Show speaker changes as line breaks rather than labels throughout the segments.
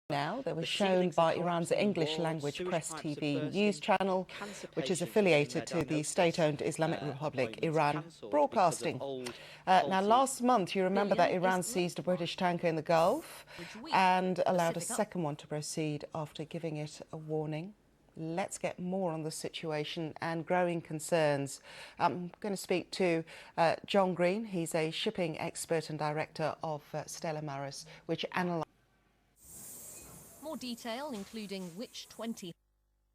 Now, they were shown by Iran's English-language Press TV news channel, which is affiliated to the state-owned Islamic Republic Iran Broadcasting. Now, last month, you remember that Iran seized a British tanker in the Gulf and allowed a second one to proceed after giving it a warning. Let's get more on the situation and growing concerns. I'm going to speak to John Green. He's a shipping expert and director of Stella Maris, which analyses
more detail, including which 20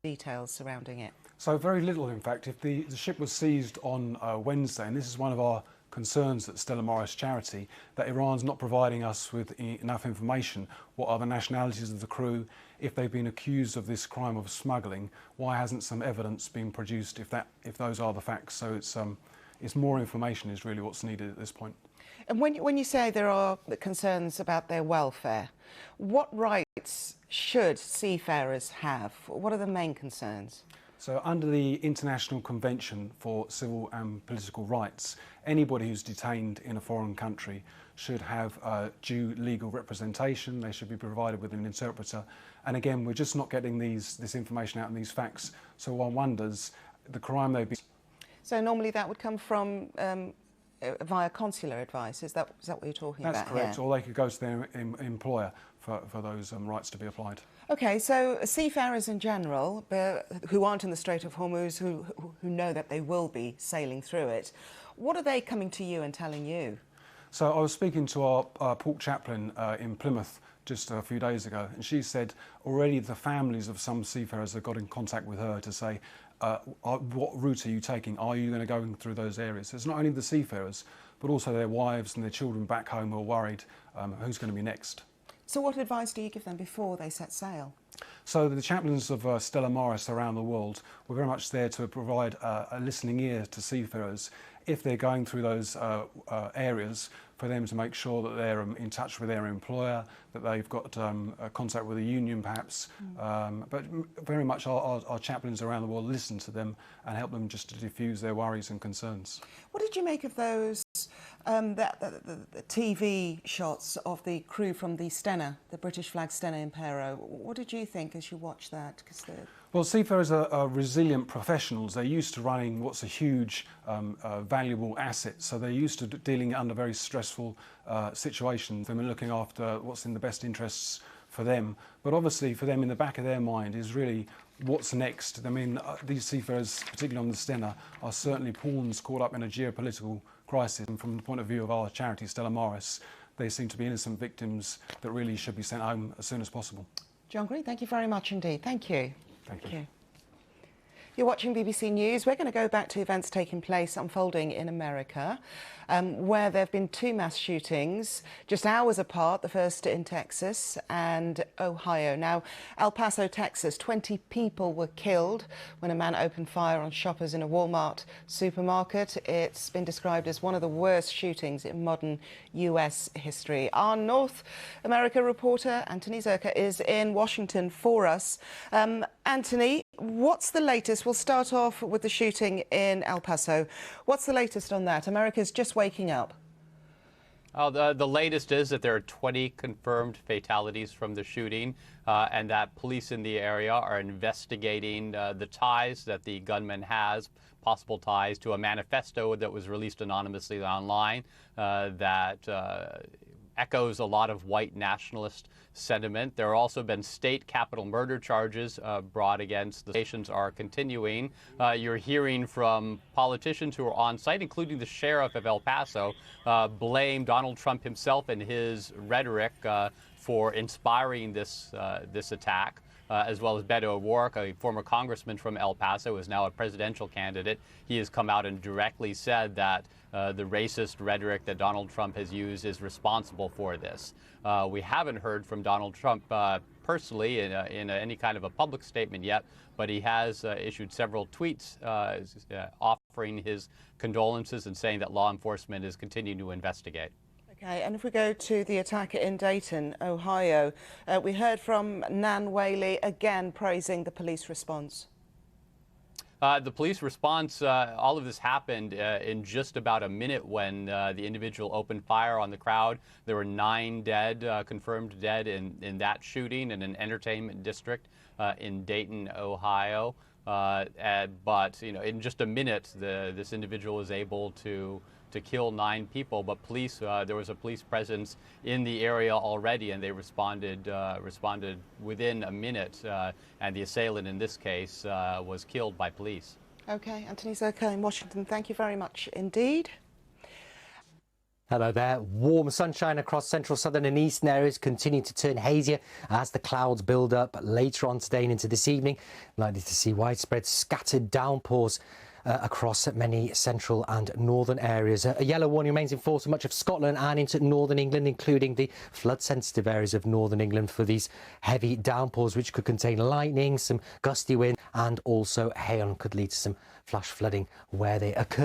details surrounding it.
So very little, in fact. If the ship was seized on Wednesday, and this is one of our concerns at Stella Maris Charity, that Iran's not providing us with enough information. What are the nationalities of the crew? If they've been accused of this crime of smuggling, why hasn't some evidence been produced if those are the facts? So it's more information is really what's needed at this point.
And when you say there are concerns about their welfare, what rights should seafarers have? What are the main concerns?
So under the International Convention for Civil and Political Rights, anybody who's detained in a foreign country should have due legal representation. They should be provided with an interpreter. And again, we're just not getting this information out and these facts. So one wonders, the crime they've been...
So normally that would come from via consular advice. Is that what you're talking about?
That's correct.
Here?
Or they could go to their employer for those rights to be applied.
OK, so seafarers in general, who aren't in the Strait of Hormuz, who know that they will be sailing through it, what are they coming to you and telling you?
So I was speaking to our port chaplain in Plymouth just a few days ago, and she said already the families of some seafarers have got in contact with her to say, what route are you taking? Are you going to go through those areas? It's not only the seafarers, but also their wives and their children back home who are worried who's going to be next.
So what advice do you give them before they set sail?
So the chaplains of Stella Maris around the world were very much there to provide a listening ear to seafarers if they're going through those areas, for them to make sure that they're in touch with their employer, that they've got contact with a union perhaps. But very much our chaplains around the world listen to them and help them just to diffuse their worries and concerns.
What did you make of those the TV shots of the crew from the Stena, the British flag Stena Impero? What did you think as you watched that?
Well, seafarers are resilient professionals. They're used to running what's a huge, valuable asset. So they're used to dealing under very stressful situations and looking after what's in the best interests for them. But obviously for them, in the back of their mind is really what's next. I mean, these seafarers, particularly on the Stena, are certainly pawns caught up in a geopolitical crisis. And from the point of view of our charity, Stella Maris, they seem to be innocent victims that really should be sent home as soon as possible.
John Green, thank you very much indeed. Thank you.
Thank you.
You're watching BBC News. We're going to go back to events taking place, unfolding in America, where there have been two mass shootings just hours apart, the first in Texas and Ohio. Now, El Paso, Texas, 20 people were killed when a man opened fire on shoppers in a Walmart supermarket. It's been described as one of the worst shootings in modern US history. Our North America reporter, Anthony Zerka, is in Washington for us. Anthony, what's the latest? We'll start off with the shooting in El Paso. What's the latest on that? America's just waking up.
The latest is that there are 20 confirmed fatalities from the shooting and that police in the area are investigating the ties that the gunman has, possible ties to a manifesto that was released anonymously online that echoes a lot of white nationalist sentiment. There have also been state capital murder charges brought against the stations are continuing. You're hearing from politicians who are on site, including the sheriff of El Paso, blame Donald Trump himself and his rhetoric for inspiring this attack. As well as Beto O'Rourke, a former congressman from El Paso, who is now a presidential candidate. He has come out and directly said that the racist rhetoric that Donald Trump has used is responsible for this. We haven't heard from Donald Trump personally in any kind of a public statement yet, but he has issued several tweets offering his condolences and saying that law enforcement is continuing to investigate.
Okay, and if we go to the attack in Dayton, Ohio, we heard from Nan Whaley again praising the police response.
The police response, all of this happened in just about a minute when the individual opened fire on the crowd. There were 9 dead, confirmed dead in that shooting in an entertainment district in Dayton, Ohio. But in just a minute, this individual was able to kill 9 people. But police, there was a police presence in the area already, and they responded within a minute. And the assailant in this case was killed by police.
Okay, Anthony Zirko in Washington, thank you very much indeed.
Hello there. Warm sunshine across central, southern and eastern areas continue to turn hazier as the clouds build up later on today and into this evening. Likely to see widespread scattered downpours across many central and northern areas. A yellow warning remains in force for much of Scotland and into northern England, including the flood-sensitive areas of northern England for these heavy downpours, which could contain lightning, some gusty wind and also hail, and could lead to some flash flooding where they occur.